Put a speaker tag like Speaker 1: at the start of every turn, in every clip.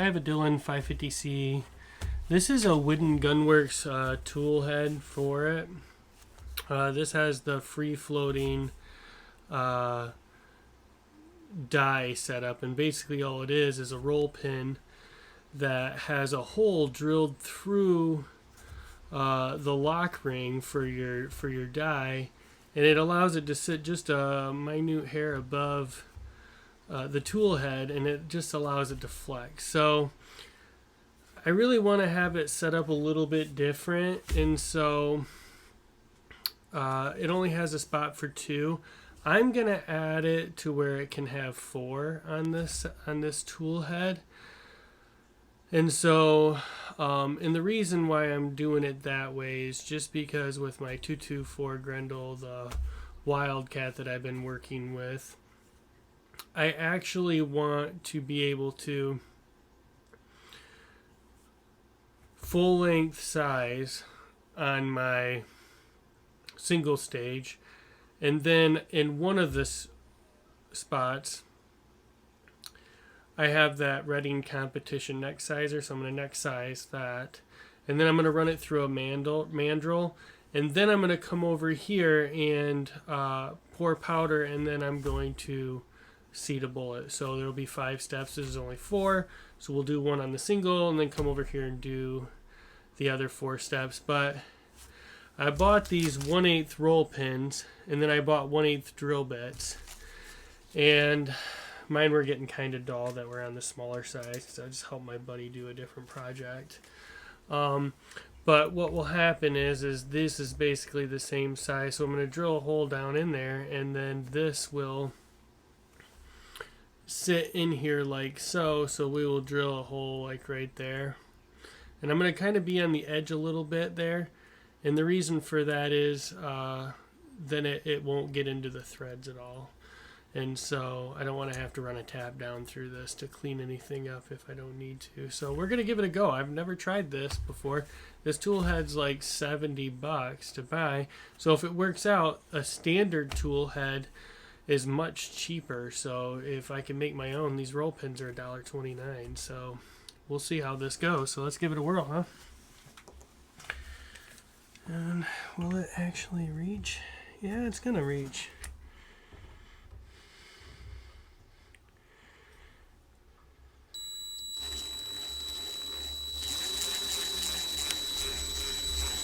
Speaker 1: I have a Dillon 550C. This is a Wooden Gunworks tool head for it. This has the free-floating die set up, and basically all it is a roll pin that has a hole drilled through the lock ring for your die, and it allows it to sit just a minute hair above the tool head, and it just allows it to flex. So I really want to have it set up a little bit different, and so it only has a spot for 2. I'm gonna add it to where it can have 4 on this tool head. And so, and the reason why I'm doing it that way is just because with my 224 Grendel, the Wildcat that I've been working with, I actually want to be able to full length size on my single stage, and then in one of the spots I have that Reading Competition neck sizer, so I'm going to neck size that, and then I'm going to run it through a mandrel, and then I'm going to come over here and pour powder, and then I'm going to seat a bullet. So there'll be 5 steps. This is only 4, so we'll do 1 on the single, and then come over here and do the other 4 steps. But I bought these 1/8 roll pins, and then I bought 1/8 drill bits, and mine were getting kind of dull that were on the smaller size, so I just helped my buddy do a different project. But what will happen is this is basically the same size, so I'm going to drill a hole down in there, and then this will sit in here like so. So we will drill a hole like right there, and I'm going to kind of be on the edge a little bit there, and the reason for that is then it won't get into the threads at all. And so I don't want to have to run a tap down through this to clean anything up if I don't need to. So we're going to give it a go. I've never tried this before. This tool head's like $70 to buy. So if it works out, a standard tool head is much cheaper. So if I can make my own, these roll pins are $1.29. So we'll see how this goes. So let's give it a whirl, huh? And will it actually reach? Yeah, it's going to reach.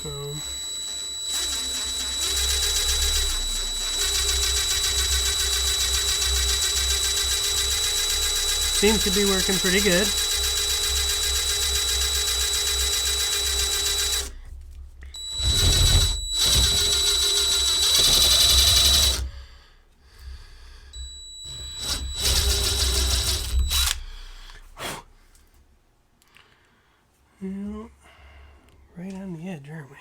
Speaker 1: So seems to be working pretty good. Well, right on the edge, aren't we?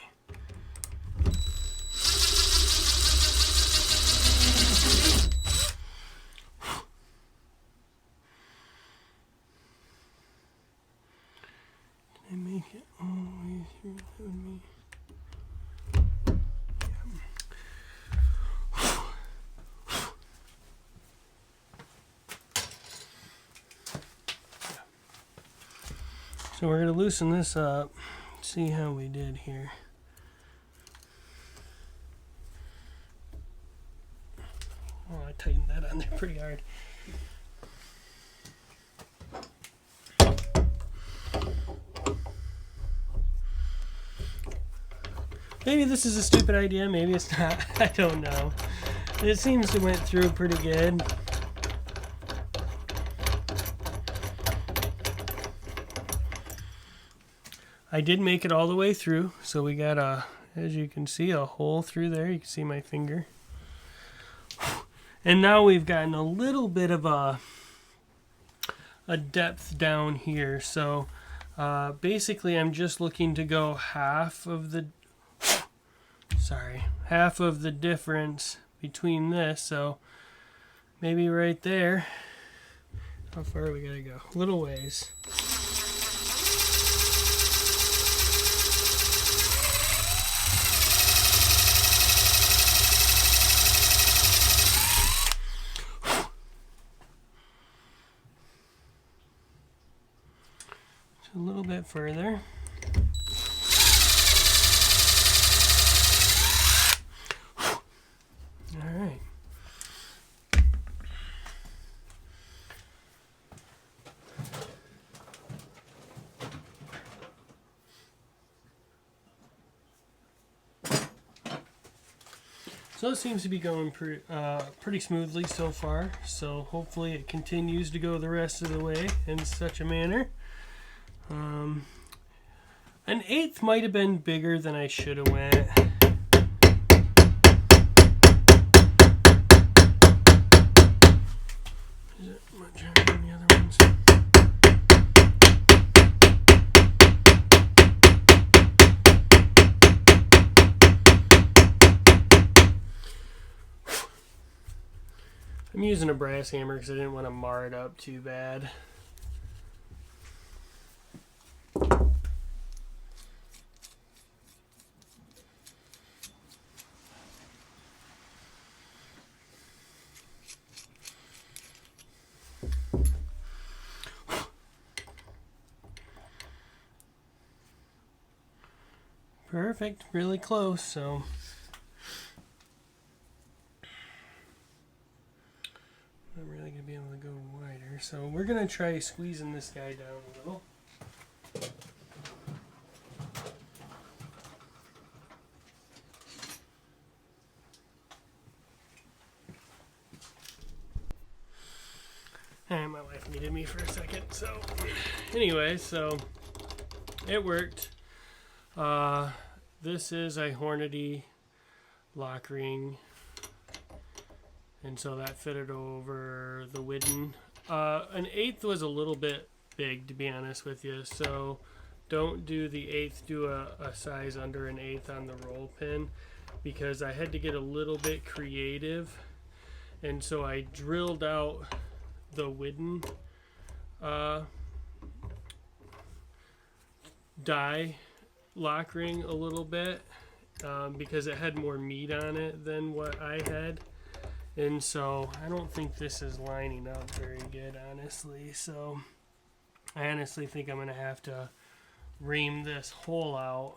Speaker 1: Can I make it all the way through? That would be... So we're going to loosen this up, see how we did here. Oh, I tightened that on there pretty hard. Maybe this is a stupid idea, maybe it's not, I don't know. It seems to went through pretty good. I did make it all the way through, so we got as you can see, a hole through there. You can see my finger. And now we've gotten a little bit of a depth down here. So basically I'm just looking to go half of the difference between this. So maybe right there. How far we gotta go? A little ways. a little bit further. All right. So it seems to be going pretty smoothly so far. So hopefully it continues to go the rest of the way in such a manner. An eighth might have been bigger than I should have went. Is it much higher than the other ones? I'm using a brass hammer because I didn't want to mar it up too bad. Perfect, really close, so I'm really going to be able to go wider. So we're going to try squeezing this guy down a little. And my wife needed me for a second, so anyway, so it worked. This is a Hornady lock ring, and so that fitted over the Widden. An eighth was a little bit big, to be honest with you, so don't do the eighth, do a size under an eighth on the roll pin, because I had to get a little bit creative, and so I drilled out the Widden die lock ring a little bit because it had more meat on it than what I had, and so I don't think this is lining up very good, honestly. So I honestly think I'm gonna have to ream this hole out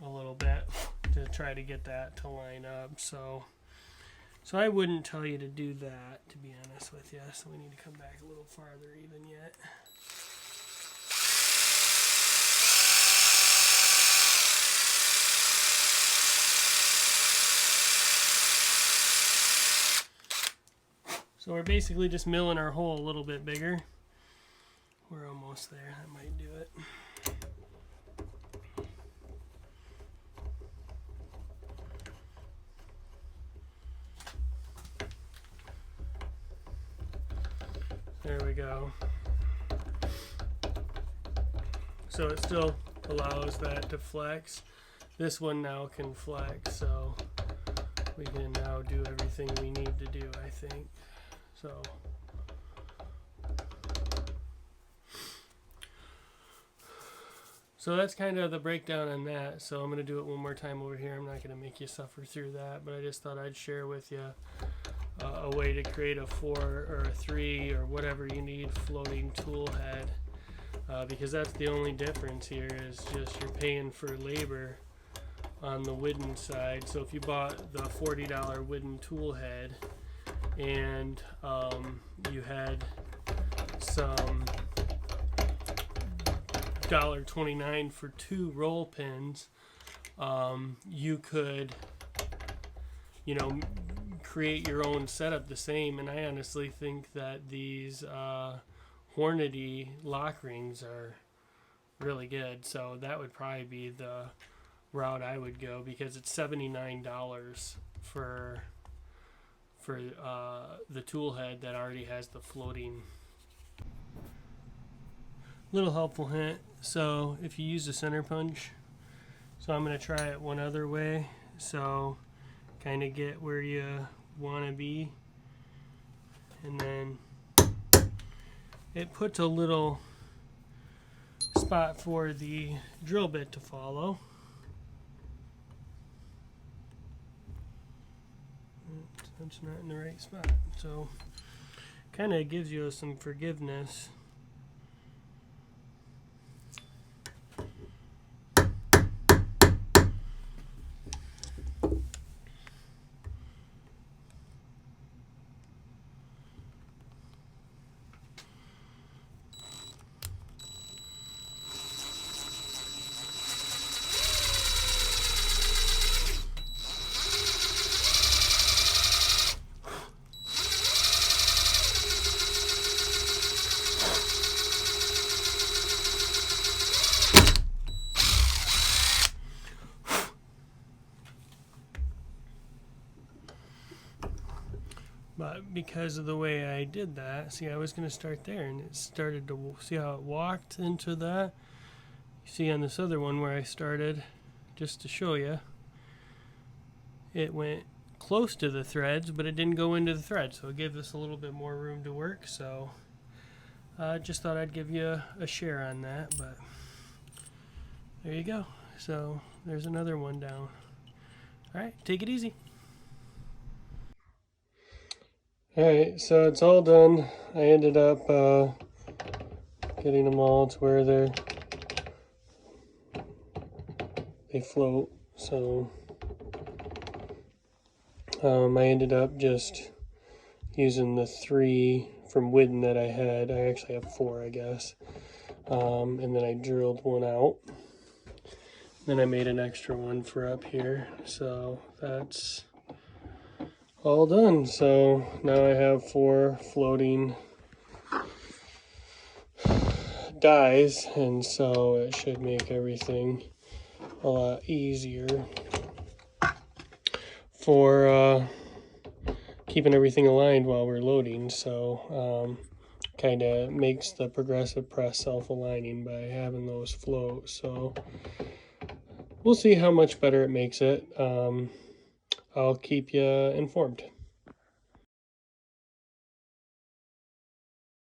Speaker 1: a little bit to try to get that to line up. So I wouldn't tell you to do that, to be honest with you. So we need to come back a little farther even yet. So we're basically just milling our hole a little bit bigger. We're almost there. That might do it. There we go. So it still allows that to flex. This one now can flex, so we can now do everything we need to do, I think. So that's kind of the breakdown on that. So I'm going to do it one more time over here. I'm not going to make you suffer through that, but I just thought I'd share with you a way to create a 4 or a 3 or whatever you need floating tool head, because that's the only difference here is just you're paying for labor on the Widden side. So if you bought the $40 Widden tool head and you had some $1.29 for 2 roll pins, you could, create your own setup the same. And I honestly think that these Hornady lock rings are really good. So that would probably be the route I would go, because it's $79 for the tool head that already has the floating. Little helpful hint. So if you use a center punch, so I'm going to try it one other way. So kind of get where you want to be, and then it puts a little spot for the drill bit to follow. That's not in the right spot. So kind of gives you some forgiveness. But because of the way I did that, see, I was going to start there, and it started to, see how it walked into that? You see on this other one where I started, just to show you, it went close to the threads, but it didn't go into the thread, so it gave us a little bit more room to work. So I just thought I'd give you a share on that, but there you go. So there's another one down. All right, take it easy. Alright, so it's all done. I ended up getting them all to where they float. So I ended up just using the 3 from Widden that I had. I actually have 4, I guess. And then I drilled one out. Then I made an extra one for up here. So that's all done. So now I have 4 floating dies, and so it should make everything a lot easier for keeping everything aligned while we're loading. So kind of makes the progressive press self-aligning by having those float. So we'll see how much better it makes it. I'll keep you informed.